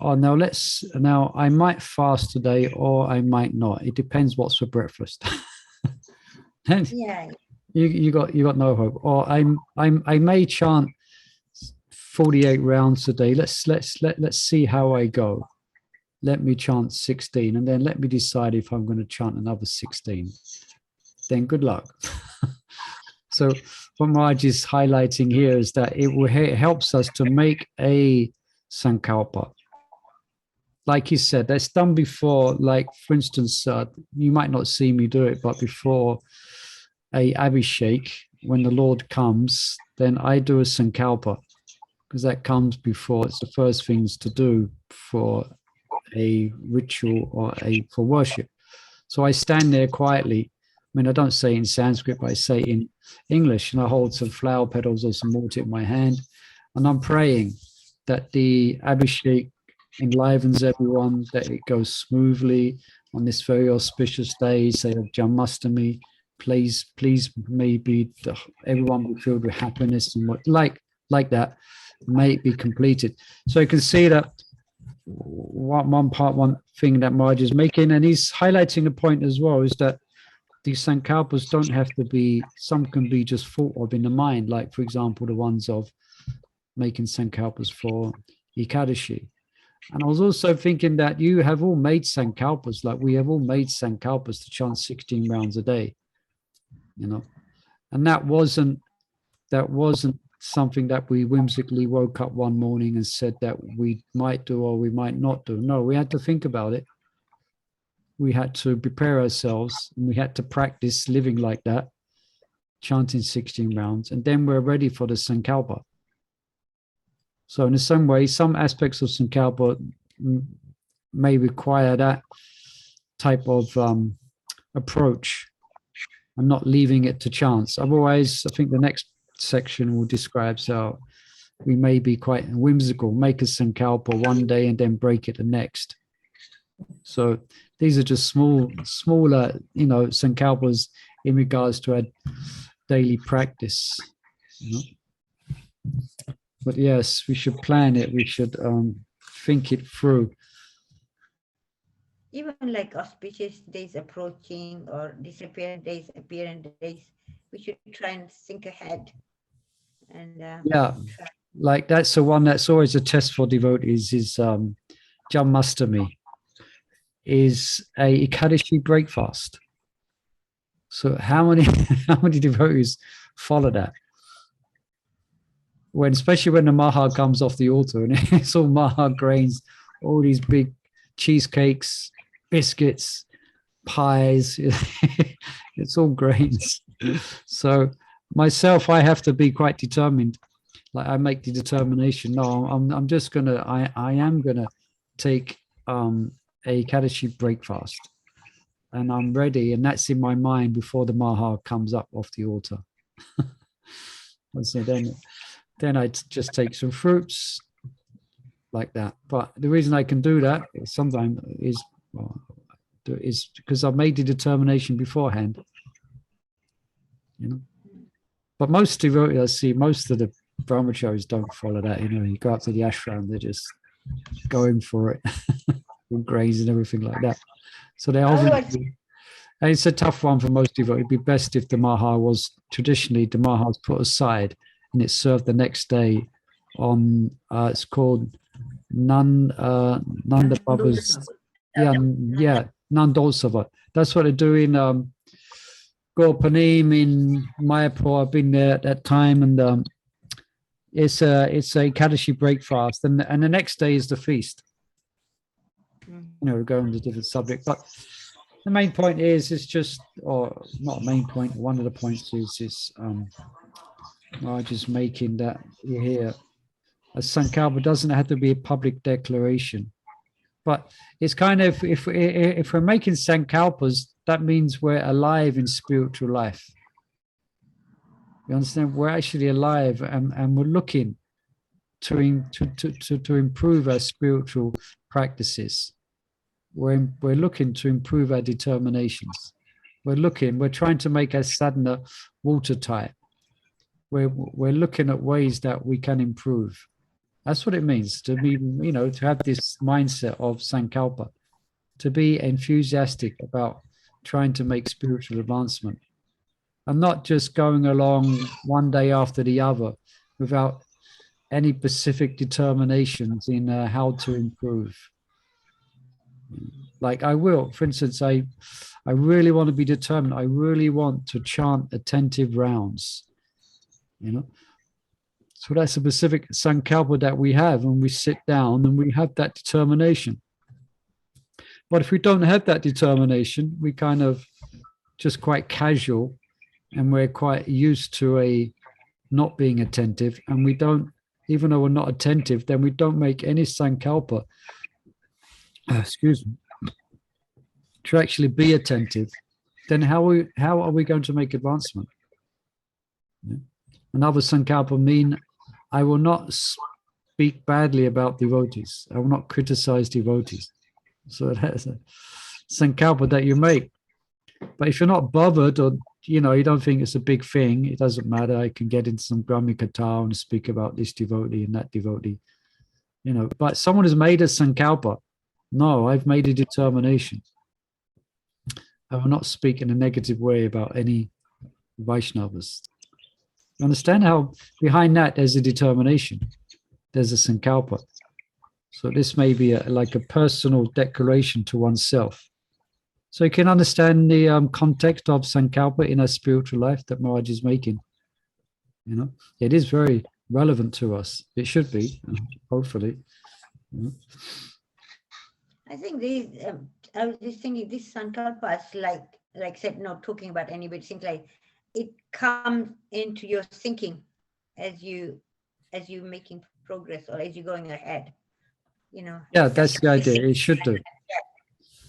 Speaker 1: oh, now I might fast today or I might not. It depends what's for breakfast.
Speaker 2: Yeah.
Speaker 1: You got no hope. Or I may chant 48 rounds a day. Let's see how I go. Let me chant 16 and then let me decide if I'm going to chant another 16. Then good luck. So what Maharaj is highlighting here is that it helps us to make a sankalpa. Like he said, that's done before, like, for instance, you might not see me do it, but before a abhishek, when the Lord comes, then I do a sankalpa, because that comes before. It's the first things to do for a ritual or for worship. So I stand there quietly. I mean, I don't say in Sanskrit, but I say in English, and I hold some flower petals or some water in my hand, and I'm praying that the abhishek enlivens everyone, that it goes smoothly on this very auspicious day, say of Janmashtami. Please, maybe everyone be filled with happiness and what like that, may it be completed. So you can see that one thing that Maharaj is making, and he's highlighting a point as well, is that these sankalpas don't have to be, some can be just thought of in the mind, like, for example, the ones of making sankalpas for Ekadashi. And I was also thinking that you have all made sankalpas, like we have all made sankalpas to chant 16 rounds a day, you know, and that wasn't something that we whimsically woke up one morning and said that we might do or we might not do. No, we had to think about it. We had to prepare ourselves, and we had to practice living like that, chanting 16 rounds, and then we're ready for the sankalpa. So in some way, some aspects of sankalpa may require that type of approach and not leaving it to chance. Otherwise, I think the next section will describe how we may be quite whimsical, make a sankalpa one day and then break it the next. So these are just smaller, you know, sankalpas in regards to our daily practice, you know. But yes, we should plan it. We should think it through.
Speaker 2: Even like auspicious days approaching or disappearing days, appearing days, we should try and think ahead. And
Speaker 1: yeah, like that's the one that's always a test for devotees, is Janmashtami, is a Ekadashi breakfast. So how many devotees follow that? Especially when the maha comes off the altar and it's all maha grains, all these big cheesecakes, biscuits, pies, it's all grains. So myself, I have to be quite determined. Like I make the determination. No, I'm just I am gonna take a Ekadashi breakfast. and I'm ready, and that's in my mind before the Maha comes up off the altar. And so then I just take some fruits like that. But the reason I can do that sometimes is because I've made the determination beforehand. You know, but most devotees, I see most of the brahmacharis don't follow that. You know, you go up to the ashram, they're just going for it, with grains and everything like that. So they obviously, and it's a tough one for most devotees. It'd be best if the Maha was traditionally the Maha was put aside and it's served the next day on. It's called Nanda Baba's. Yeah, Nandosava. That's what they do in Gorpanim in Mayapur. I've been there at that time, and it's a Kadashi breakfast, and the next day is the feast. You know, we're going to different subject, but the main point is it's just, or not a main point. One of the points is just making that here. A Sankalpa doesn't have to be a public declaration, but it's kind of, if we're making Sankalpas, that means we're alive in spiritual life. You understand? We're actually alive, and we're looking to improve our spiritual practices. We're looking to improve our determinations. We're trying to make our sadhana watertight. We're looking at ways that we can improve. That's what it means to be, you know, to have this mindset of Sankalpa, to be enthusiastic about trying to make spiritual advancement, and not just going along one day after the other without any specific determinations in how to improve. Like I will, for instance, I really want to be determined. I really want to chant attentive rounds, you know. So that's a specific Sankalpa that we have, and we sit down and we have that determination. But if we don't have that determination, we kind of just quite casual, and we're quite used to not being attentive, and we don't, even though we're not attentive, then we don't make any Sankalpa, excuse me, to actually be attentive. Then how are we going to make advancement? Yeah. Another Sankalpa mean, I will not speak badly about devotees. I will not criticize devotees. So that's a Sankalpa that you make. But if you're not bothered, or you know, you don't think it's a big thing, it doesn't matter. I can get into some Brahmikatha and speak about this devotee and that devotee. You know, but someone has made a Sankalpa. No, I've made a determination. I will not speak in a negative way about any Vaishnavas. You understand how behind that there's a determination, there's a Sankalpa. So this may be like a personal declaration to oneself. So you can understand the context of Sankalpa in our spiritual life that Maharaj is making. You know, it is very relevant to us. It should be, hopefully. You know.
Speaker 2: I think these, I was just thinking, this Sankalpa is like said, not talking about anybody, it seems like it comes into your thinking as you making progress, or as you're going ahead, you know.
Speaker 1: Yeah, that's the idea. It should do.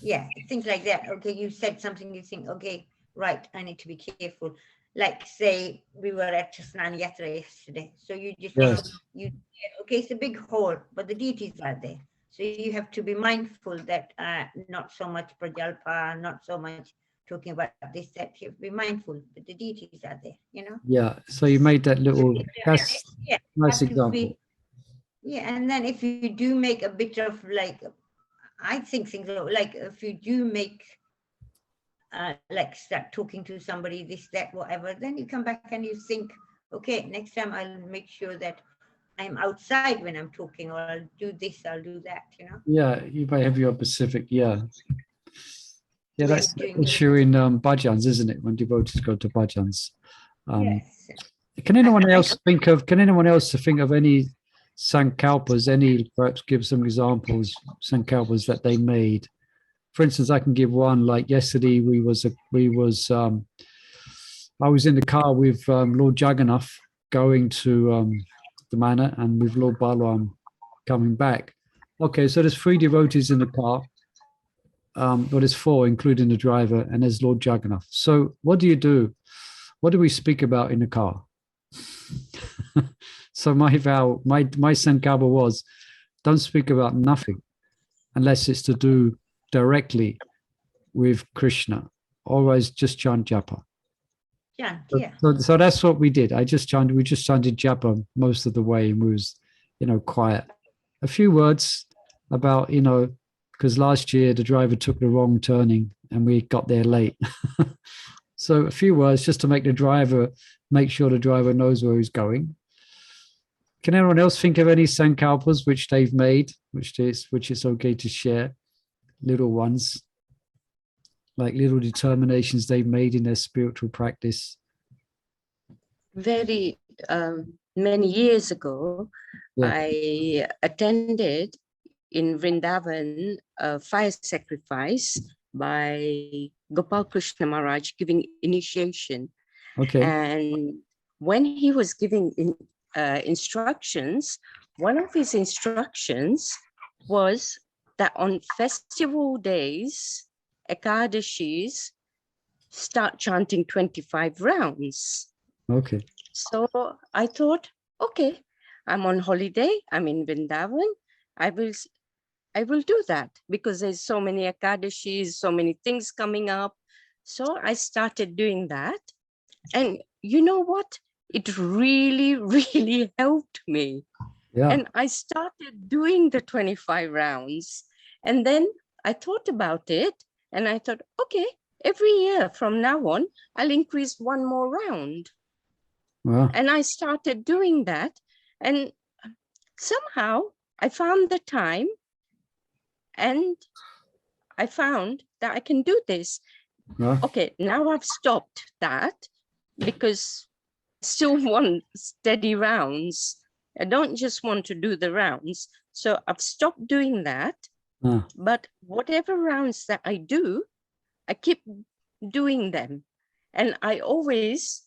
Speaker 2: Yeah, things like that. Okay, you said something, you think, okay, right, I need to be careful. Like say we were at Snan Yatra yesterday. So you just okay, it's a big hall, but the deities are there. So you have to be mindful that not so much prajalpa, not so much talking about this, that. You have to be mindful that the deities are there, you know?
Speaker 1: Yeah, so you made that little, that's nice example.
Speaker 2: Yeah, and then if you do make a bit of like, I think things like if you do make, like start talking to somebody, this, that, whatever, then you come back and you think, okay, next time I'll make sure that I'm outside when I'm talking, or I'll do this, I'll do that, you know?
Speaker 1: Yeah, you may have your specific, yeah. Yeah, that's the issue in bhajans, isn't it? When devotees go to bhajans.
Speaker 2: Yes.
Speaker 1: Can anyone else think of any Sankalpas, perhaps give some examples, Sankalpas that they made? For instance, I can give one, like yesterday I was in the car with Lord Jagannath going to the manor, and with Lord Balaram coming back. Okay, so there's 3 devotees in the car. but it's 4, including the driver, and there's Lord Jagannath. So what do you do? What do we speak about in the car? So my vow, my Sankalpa was, don't speak about nothing unless it's to do directly with Krishna. Always just chant japa.
Speaker 2: Yeah,
Speaker 1: So,
Speaker 2: yeah.
Speaker 1: so that's what we did. We just chanted japa most of the way, and we was, quiet. A few words about, because last year the driver took the wrong turning and we got there late. So a few words just to make sure the driver knows where he's going. Can anyone else think of any sankalpas which they've made, which is okay to share? Little ones, like little determinations they've made in their spiritual practice.
Speaker 5: Very many years ago,
Speaker 1: Yeah.
Speaker 5: I attended in Vrindavan a fire sacrifice by Gopal Krishna Maharaj giving initiation.
Speaker 1: Okay.
Speaker 5: And when he was giving instructions, one of his instructions was that on festival days, Ekadashis, start chanting 25 rounds.
Speaker 1: Okay.
Speaker 5: So I thought, okay, I'm on holiday, I'm in Vrindavan, I will do that because there's so many Ekadashis, so many things coming up. So I started doing that. And you know what? It really, really helped me.
Speaker 1: Yeah.
Speaker 5: And I started doing the 25 rounds. And then I thought about it and I thought, okay, every year from now on, I'll increase one more round.
Speaker 1: Wow.
Speaker 5: And I started doing that. And somehow I found the time and I found that I can do this.
Speaker 1: Wow.
Speaker 5: Okay, now I've stopped that because I still want steady rounds. I don't just want to do the rounds. So I've stopped doing that. But whatever rounds that I do, I keep doing them. And I always,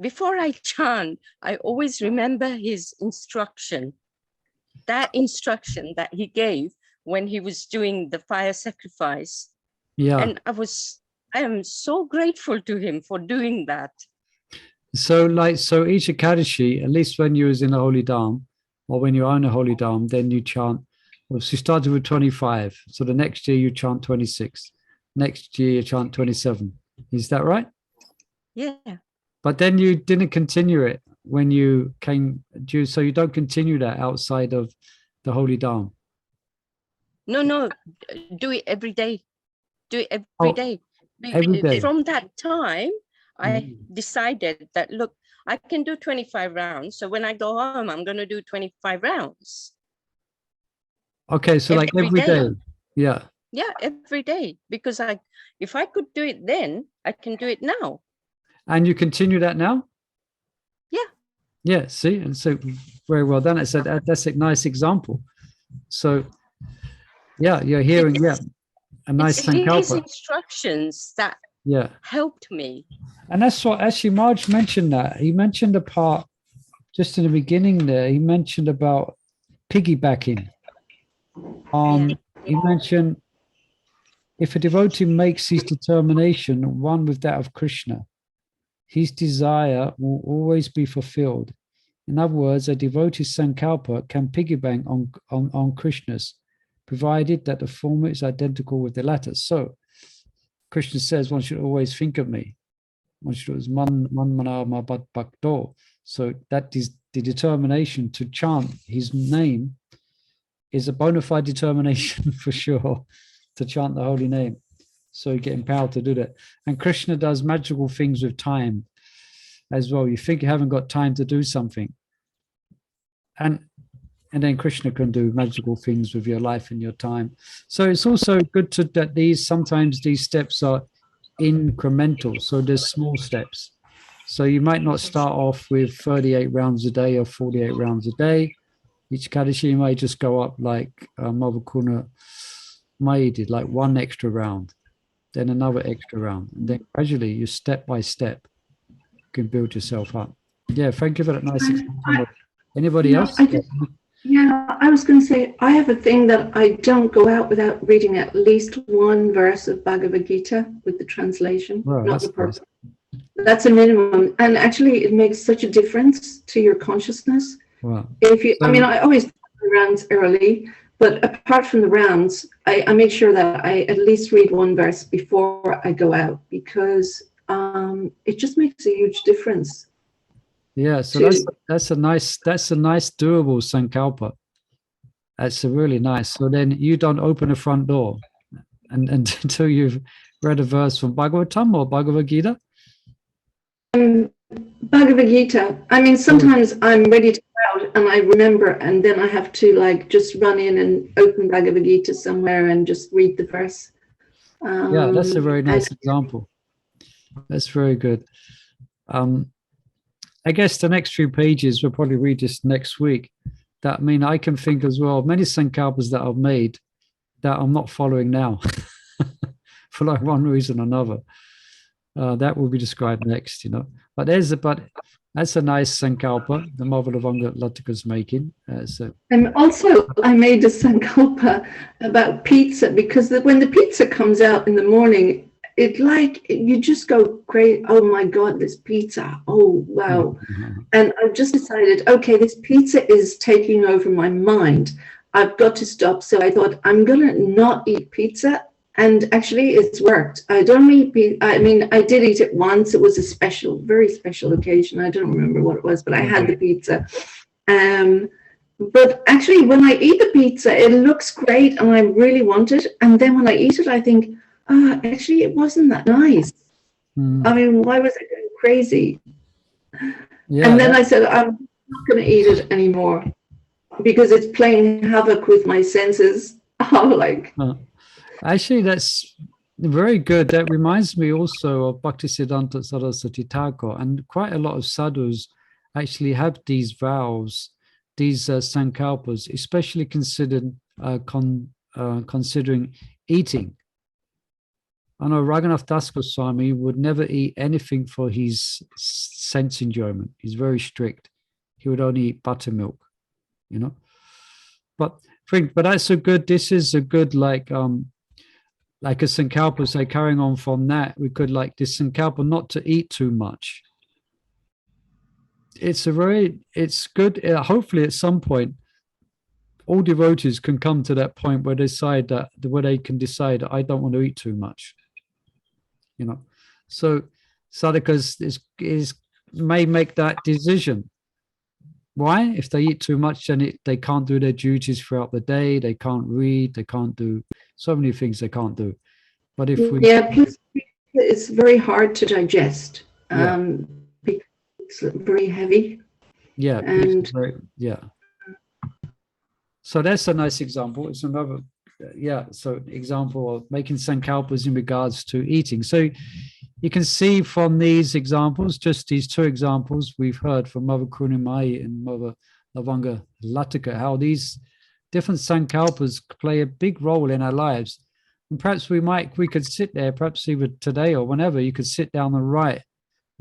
Speaker 5: before I chant, I always remember his instruction, that instruction that he gave when he was doing the fire sacrifice.
Speaker 1: Yeah.
Speaker 5: And I am so grateful to him for doing that.
Speaker 1: So each Ekadashi, at least when you was in a holy dham, or when you own a holy dham, then you chant. Well, so you started with 25. So the next year you chant 26. Next year you chant 27. Is that right?
Speaker 5: Yeah.
Speaker 1: But then you didn't continue it when you came due. So you don't continue that outside of the holy dham.
Speaker 5: No, do it every day. Do it every
Speaker 1: Oh,
Speaker 5: day.
Speaker 1: every day.
Speaker 5: From that time, I decided that, look, I can do 25 rounds. So when I go home, I'm going to do 25 rounds.
Speaker 1: Okay, so like every day. Yeah.
Speaker 5: Yeah, every day. Because if I could do it then, I can do it now.
Speaker 1: And you continue that now?
Speaker 5: Yeah.
Speaker 1: Yeah, see, and so very well done. I said that's a nice example. So yeah, you're hearing, a nice
Speaker 5: It's his
Speaker 1: Sankalpa.
Speaker 5: instructions that helped me.
Speaker 1: And that's what actually Marge mentioned that. He mentioned a part just in the beginning there. He mentioned about piggybacking. He mentioned if a devotee makes his determination one with that of Krishna, his desire will always be fulfilled. In other words, a devotee's Sankalpa can piggyback on Krishna's, provided that the former is identical with the latter. So Krishna says one should always think of me. One should always man mana ma bhat bhakto. So that is the determination to chant his name is a bona fide determination for sure to chant the holy name. So you get empowered to do that. And Krishna does magical things with time as well. You think you haven't got time to do something. And then Krishna can do magical things with your life and your time. So it's also good that sometimes these steps are incremental. So there's small steps. So you might not start off with 38 rounds a day or 48 rounds a day. Each Kadashi may just go up like Mavakuna Mai did, like one extra round, then another extra round. And then gradually you step by step can build yourself up. Yeah, thank you for that nice example. Anybody else?
Speaker 3: Yeah, I was going to say, I have a thing that I don't go out without reading at least one verse of Bhagavad Gita with the translation,
Speaker 1: Well,
Speaker 3: not
Speaker 1: that's
Speaker 3: the purpose.
Speaker 1: nice.
Speaker 3: That's a minimum. And actually, it makes such a difference to your consciousness.
Speaker 1: Wow.
Speaker 3: If you, I mean,
Speaker 1: So-
Speaker 3: I always do the rounds early, but apart from the rounds, I make sure that I at least read one verse before I go out, because it just makes a huge difference.
Speaker 1: Yeah, so
Speaker 3: to-
Speaker 1: that's a nice doable Sankalpa. That's a really nice. So then you don't open the front door and until you've read a verse from Bhagavatam or Bhagavad Gita.
Speaker 3: Bhagavad Gita. I mean, sometimes I'm ready to go out and I remember, and then I have to like just run in and open Bhagavad Gita somewhere and just read the verse.
Speaker 1: Yeah, that's a very nice
Speaker 3: and-
Speaker 1: example. That's very good. I guess the next few pages, we'll probably read this next week. That, I mean, I can think as well, many Sankalpas that I've made that I'm not following now for like one reason or another. That will be described next, you know. But that's a nice Sankalpa, the Mother Lavanga Latika's making.
Speaker 3: And also, I made a sankalpa about pizza, because when the pizza comes out in the morning, it like, you just go great. Oh my God, this pizza. Oh, wow. And I've just decided, okay, this pizza is taking over my mind. I've got to stop. So I thought, I'm going to not eat pizza. And actually, it's worked. I don't eat pizza. I mean, I did eat it once. It was a special, very special occasion. I don't remember what it was, but I had the pizza. But actually, when I eat the pizza, it looks great and I really want it. And then when I eat it, I think, actually, it wasn't that nice. I mean, why was it going crazy?
Speaker 1: Yeah,
Speaker 3: and then I said, I'm not going to eat it anymore because it's playing havoc with my senses.
Speaker 1: Actually, that's very good. That reminds me also of Bhaktisiddhanta Saraswati Thakur, and quite a lot of sadhus actually have these vows, these sankalpas, especially considering eating. I know Raghunath Das Goswami would never eat anything for his sense enjoyment. He's very strict. He would only eat buttermilk, you know. But that's a good. This is a good like a sankalpa. Say carrying on from that, we could like this sankalpa not to eat too much. It's good. Hopefully, at some point, all devotees can come to that point where they can decide I don't want to eat too much. You know, so sadhakas may make that decision. Why? If they eat too much, then they can't do their duties throughout the day. They can't read. They can't do so many things they can't do. But if we
Speaker 3: plus it's very hard to digest. Because it's very heavy.
Speaker 1: Yeah,
Speaker 3: and
Speaker 1: so that's a nice example. It's another so example of making sankalpas in regards to eating. So you can see from these examples, just these two examples we've heard from Mother Krunimai and Mother Lavanga Latika, how these different sankalpas play a big role in our lives. And perhaps we could sit there, perhaps even today or whenever, you could sit down and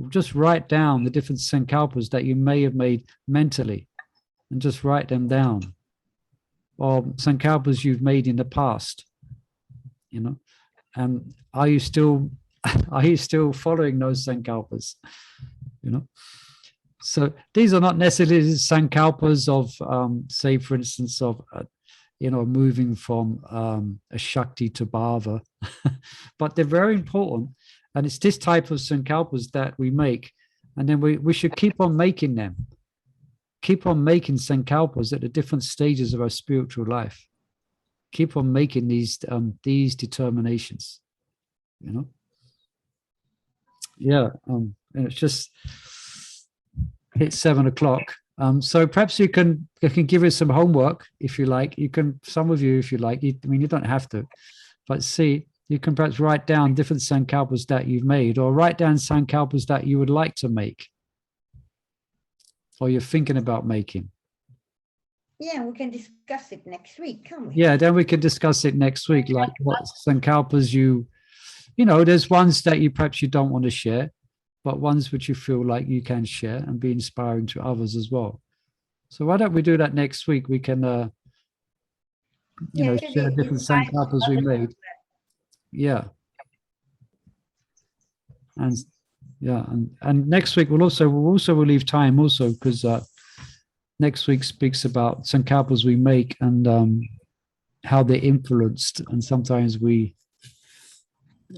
Speaker 1: just write down the different sankalpas that you may have made mentally and just write them down. Or sankalpas you've made in the past, you know. Are you still following those sankalpas, you know? So these are not necessarily sankalpas of say, for instance, of moving from a Shakti to Bhava, but they're very important. And it's this type of sankalpas that we make, and then we should keep on making them. Keep on making sankalpas at the different stages of our spiritual life. Keep on making these determinations, you know. Yeah, and it's just hit 7 o'clock. So perhaps I can give you some homework if you like. Some of you, if you like. I mean, you don't have to, but you can perhaps write down different sankalpas that you've made, or write down sankalpas that you would like to make, or you're thinking about making.
Speaker 2: Yeah, we can discuss it next week, can't we?
Speaker 1: Yeah, then we can discuss it next week, like what sankalpas there's ones that you don't want to share, but ones which you feel like you can share and be inspiring to others as well. So why don't we do that next week? We can, you know,
Speaker 2: Yeah,
Speaker 1: share different Sankalpas we made. Yeah. And yeah, and next week we'll leave time also because next week speaks about Sankalpas we make and how they're influenced, and sometimes we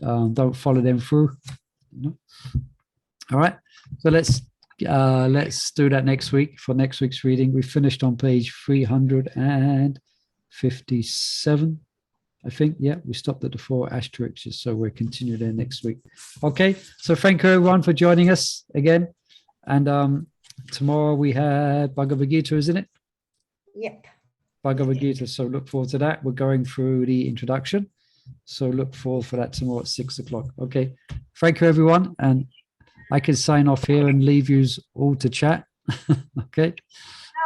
Speaker 1: don't follow them through. You know? All right, so let's do that next week for next week's reading. We finished on page 357, I think. Yeah, we stopped at the 4 asterisks, so we'll continue there next week. Okay, so thank you everyone for joining us again, and tomorrow we had Bhagavad Gita, isn't it?
Speaker 2: Yep.
Speaker 1: Bhagavad Gita, so look forward to that. We're going through the introduction, so look forward for that tomorrow at 6 o'clock. Okay, thank you everyone, and I can sign off here and leave you all to chat. Okay.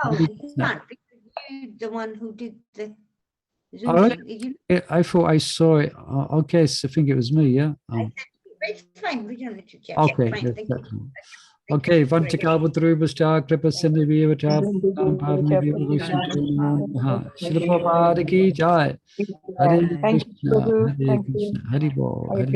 Speaker 2: No, it's not, because you're the one who did the Zoom
Speaker 1: Oh,
Speaker 2: thing. Did you?
Speaker 1: I thought I saw it. Okay, so I think it was me. Yeah.
Speaker 2: It's fine. We don't need to chat.
Speaker 1: Okay.
Speaker 2: Yeah, fine.
Speaker 1: Yes,
Speaker 2: Thank
Speaker 1: that's
Speaker 2: you.
Speaker 1: fine.
Speaker 2: Thank
Speaker 1: Okay,
Speaker 2: you. Great.
Speaker 1: Vantakalpatarubhashta kripa sindhivivata Shri Prabhupada ki jai. Hare
Speaker 4: Thank
Speaker 1: Krishna,
Speaker 4: you.
Speaker 1: Hare
Speaker 4: Thank you.
Speaker 1: Krishna, Hare Bol, Hare Bol.